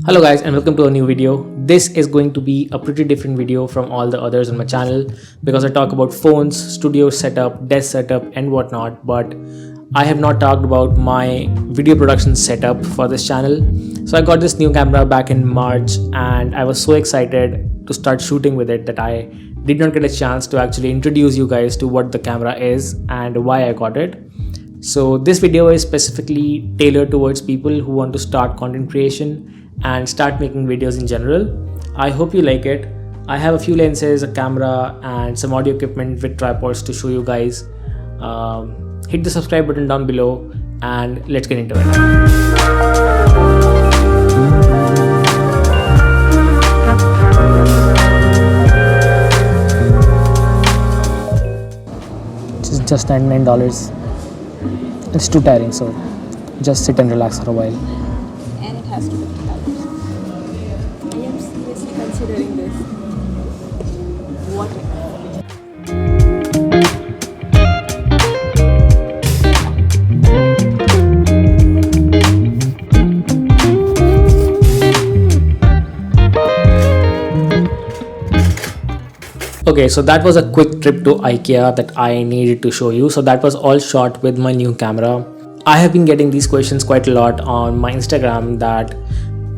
Hello guys and welcome to a new video. This is going to be a pretty different video from all the others on my channel because I talk about phones, studio setup, desk setup and whatnot, but I have not talked about my video production setup for this channel. So I got this new camera back in March and I was so excited to start shooting with it that I did not get a chance to actually introduce you guys to what the camera is and why I got it. So this video is specifically tailored towards people who want to start content creation and start making videos in general. I hope you like it. I have a few lenses, a camera and some audio equipment with tripods to show you guys. Hit the subscribe button down below and let's get into it. This is just $99. It's too tiring, so just sit and relax for a while. And it has to be $50. I am seriously considering this. What if? Okay, so that was a quick trip to IKEA that I needed to show you. So that was all shot with my new camera. I have been getting these questions quite a lot on my Instagram, that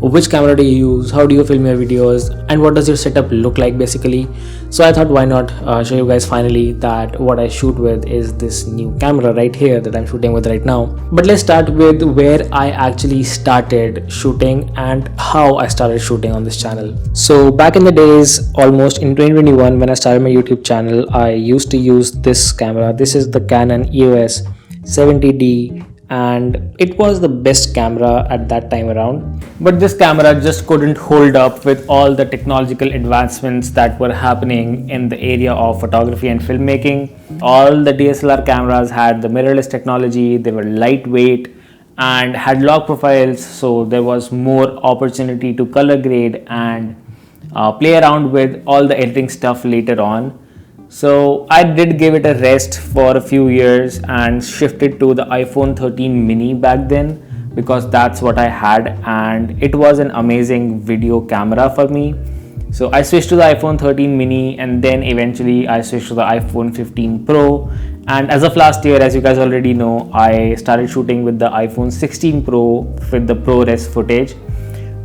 which camera do you use, how do you film your videos, and what does your setup look like basically. So I thought why not show you guys finally that what I shoot with is this new camera right here that I'm shooting with right now. But let's start with where I actually started shooting and how I started shooting on this channel. So back in the days, almost in 2021 when I started my YouTube channel, I used to use this camera. This is the Canon EOS 70D and it was the best camera at that time around. But this camera just couldn't hold up with all the technological advancements that were happening in the area of photography and filmmaking. All the DSLR cameras had the mirrorless technology, they were lightweight and had log profiles, so there was more opportunity to color grade and play around with all the editing stuff later on. So I did give it a rest for a few years and shifted to the iPhone 13 mini back then because that's what I had and it was an amazing video camera for me. So I switched to the iPhone 13 mini and then eventually I switched to the iPhone 15 Pro, and as of last year, as you guys already know, I started shooting with the iPhone 16 Pro with the ProRes footage.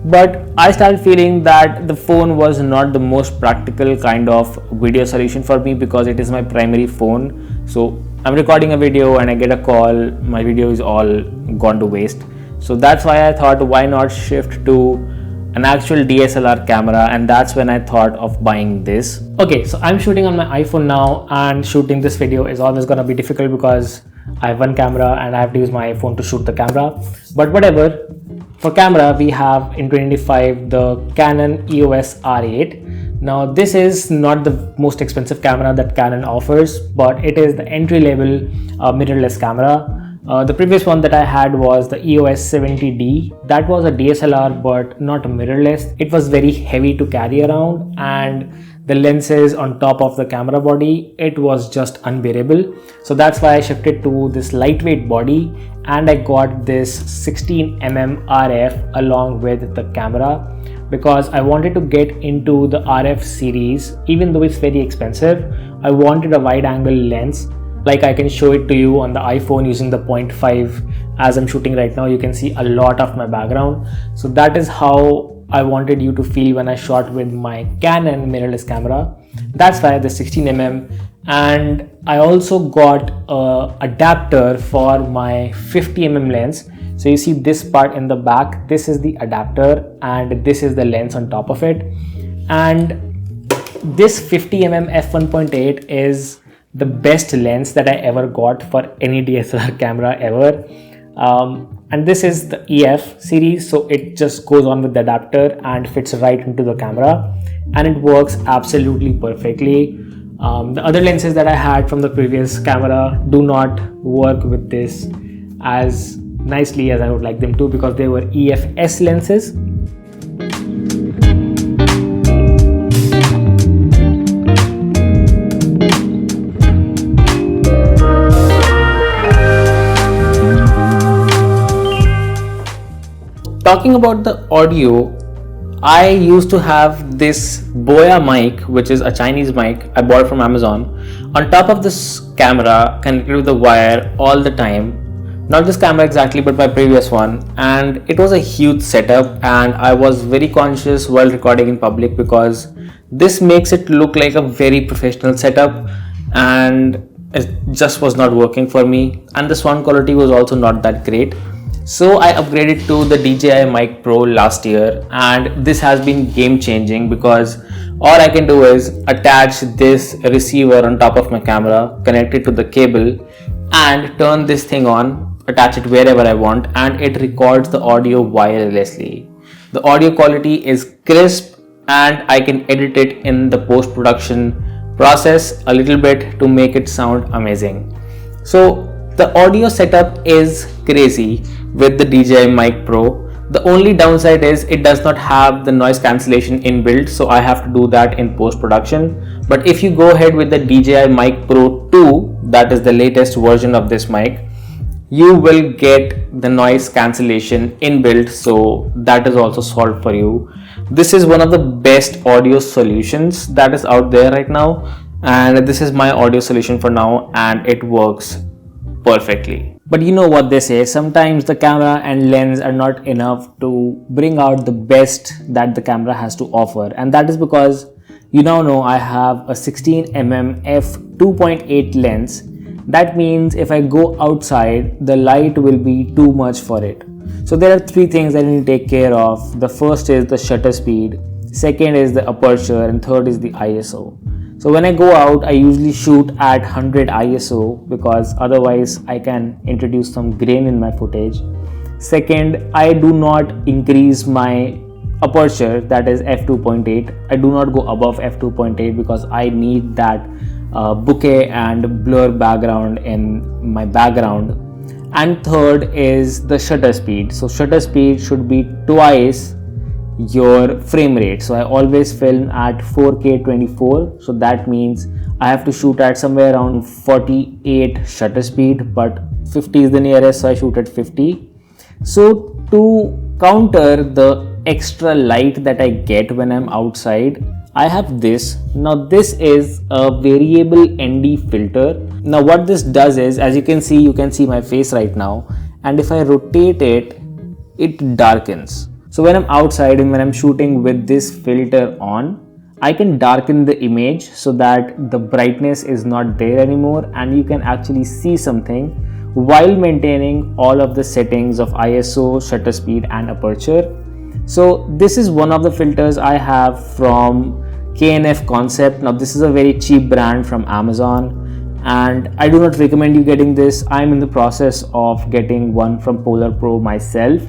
But I started feeling that the phone was not the most practical kind of video solution for me because it is my primary phone. So I'm recording a video and I get a call, my video is all gone to waste. So that's why I thought why not shift to an actual DSLR camera, and that's when I thought of buying this. Okay, so I'm shooting on my iPhone now and shooting this video is always gonna be difficult because I have one camera and I have to use my iPhone to shoot the camera. But whatever. For camera, we have in 2025 the Canon EOS R8. Now this is not the most expensive camera that Canon offers, but it is the entry-level mirrorless camera. The previous one that I had was the EOS 70D. That was a DSLR but not a mirrorless. It was very heavy to carry around and the lenses on top of the camera body, it was just unbearable. So that's why I shifted to this lightweight body and I got this 16mm RF along with the camera because I wanted to get into the RF series. Even though it's very expensive, I wanted a wide angle lens. Like I can show it to you on the iPhone using the 0.5. As I'm shooting right now, you can see a lot of my background. So that is how I wanted you to feel when I shot with my Canon mirrorless camera. That's why the 16mm, and I also got an adapter for my 50mm lens. So you see this part in the back, this is the adapter and this is the lens on top of it. And this 50mm f1.8 is the best lens that I ever got for any DSLR camera ever. And this is the EF series, so it just goes on with the adapter and fits right into the camera and it works absolutely perfectly. The other lenses that I had from the previous camera do not work with this as nicely as I would like them to because they were EF-S lenses. Talking about the audio, I used to have this Boya mic, which is a Chinese mic I bought from Amazon, on top of this camera connected with the wire all the time. Not this camera exactly, but my previous one, and it was a huge setup, and I was very conscious while recording in public because this makes it look like a very professional setup, and it just was not working for me, and the sound quality was also not that great. So I upgraded to the DJI Mic Pro last year, and this has been game changing because all I can do is attach this receiver on top of my camera, connect it to the cable, and turn this thing on, attach it wherever I want, and it records the audio wirelessly. The audio quality is crisp, and I can edit it in the post production process a little bit to make it sound amazing. So the audio setup is crazy with the DJI Mic Pro. The only downside is it does not have the noise cancellation inbuilt, so I have to do that in post production. But if you go ahead with the DJI Mic Pro 2, that is the latest version of this mic, you will get the noise cancellation inbuilt, so that is also solved for you. This is one of the best audio solutions that is out there right now, and this is my audio solution for now, and it works perfectly. But you know what they say, sometimes the camera and lens are not enough to bring out the best that the camera has to offer, and that is because you now know I have a 16mm f2.8 lens. That means if I go outside, the light will be too much for it. So there are three things that you need to take care of. The first is the shutter speed, second is the aperture, and third is the ISO. So when I go out, I usually shoot at 100 ISO because otherwise I can introduce some grain in my footage. Second, I do not increase my aperture, that is f2.8. I do not go above f2.8 because I need that bokeh and blur background in my background. And third is the shutter speed. So shutter speed should be twice your frame rate. So I always film at 4K 24, so that means I have to shoot at somewhere around 48 shutter speed, but 50 is the nearest, so I shoot at 50. So to counter the extra light that I get when I'm outside, I have this. Now this is a variable ND filter. Now what this does is, as you can see my face right now, and if I rotate it, it darkens. So when I'm outside and when I'm shooting with this filter on, I can darken the image so that the brightness is not there anymore, and you can actually see something while maintaining all of the settings of ISO, shutter speed and aperture. So this is one of the filters I have from KNF Concept. Now this is a very cheap brand from Amazon, and I do not recommend you getting this. I'm in the process of getting one from Polar Pro myself.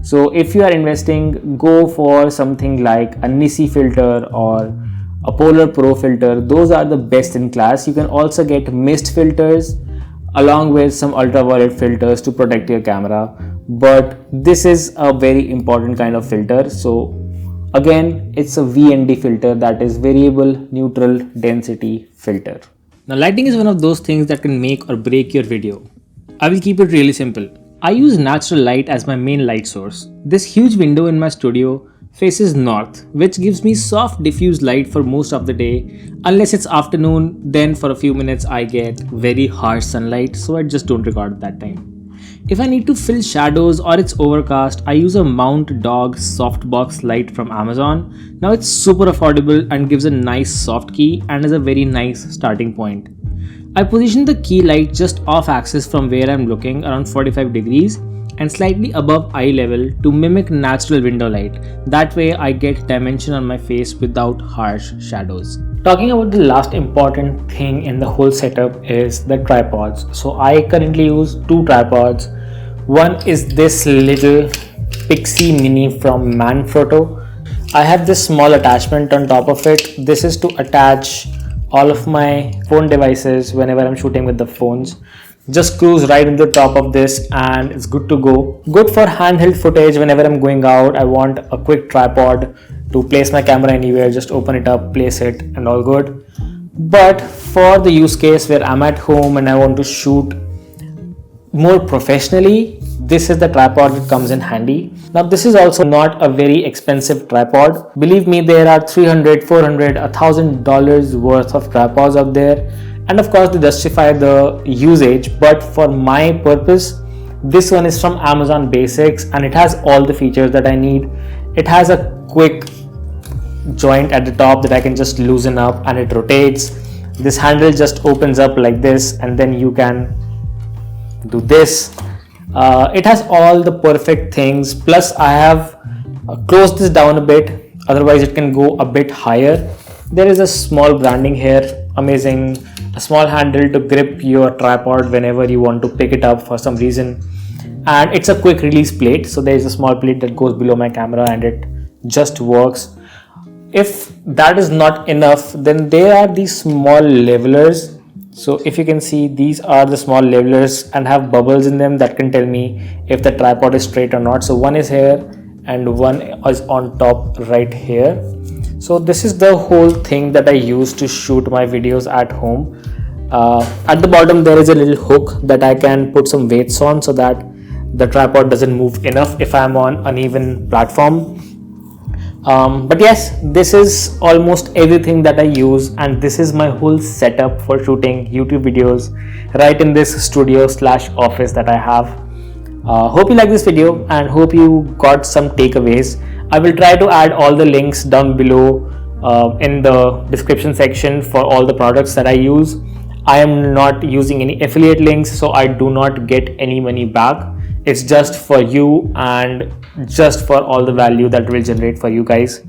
So if you are investing, go for something like a Nisi filter or a Polar Pro filter. Those are the best in class. You can also get mist filters along with some ultraviolet filters to protect your camera, but this is a very important kind of filter. So again, it's a VND filter, that is variable neutral density filter. Now lighting is one of those things that can make or break your video. I will keep it really simple. I use natural light as my main light source. This huge window in my studio faces north, which gives me soft diffuse light for most of the day. Unless it's afternoon, then for a few minutes I get very harsh sunlight, so I just don't record that time. If I need to fill shadows or it's overcast, I use a Mount Dog softbox light from Amazon. Now it's super affordable and gives a nice soft key and is a very nice starting point. I position the key light just off axis from where I'm looking, around 45 degrees, and slightly above eye level to mimic natural window light. That way I get dimension on my face without harsh shadows. Talking about the last important thing in the whole setup is the tripods. So I currently use two tripods. One is this little Pixie Mini from Manfrotto. I have this small attachment on top of it. This is to attach all of my phone devices whenever I'm shooting with the phones. Just screws right in the top of this and it's good to go. Good for handheld footage whenever I'm going out. I want a quick tripod to place my camera anywhere, just open it up, place it, and all good. But for the use case where I'm at home and I want to shoot more professionally, this is the tripod that comes in handy. Now this is also not a very expensive tripod. Believe me, there are $300, $400, $1,000 worth of tripods out there, and of course they justify the usage, but for my purpose, this one is from Amazon Basics and it has all the features that I need. It has a quick joint at the top that I can just loosen up and it rotates. This handle just opens up like this and then you can do this. It has all the perfect things, plus I have closed this down a bit, otherwise it can go a bit higher. There is a small branding here, amazing, a small handle to grip your tripod whenever you want to pick it up for some reason, and it's a quick release plate, so there is a small plate that goes below my camera and it just works. If that is not enough, then there are these small levelers. So if you can see, these are the small levelers and have bubbles in them that can tell me if the tripod is straight or not. So one is here and one is on top right here. So this is the whole thing that I use to shoot my videos at home. At the bottom there is a little hook that I can put some weights on so that the tripod doesn't move enough if I'm on uneven platform. But yes, this is almost everything that I use, and this is my whole setup for shooting YouTube videos right in this studio/office that I have. Hope you like this video and hope you got some takeaways. I will try to add all the links down below in the description section for all the products that I use. I am not using any affiliate links, so I do not get any money back. It's just for you and just for all the value that will generate for you guys.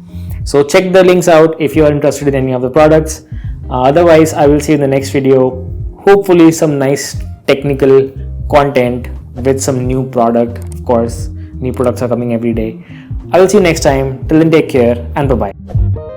So check the links out if you are interested in any of the products. Otherwise, I will see you in the next video. Hopefully some nice technical content with some new product. Of course, new products are coming every day. I will see you next time. Till then, take care and bye-bye.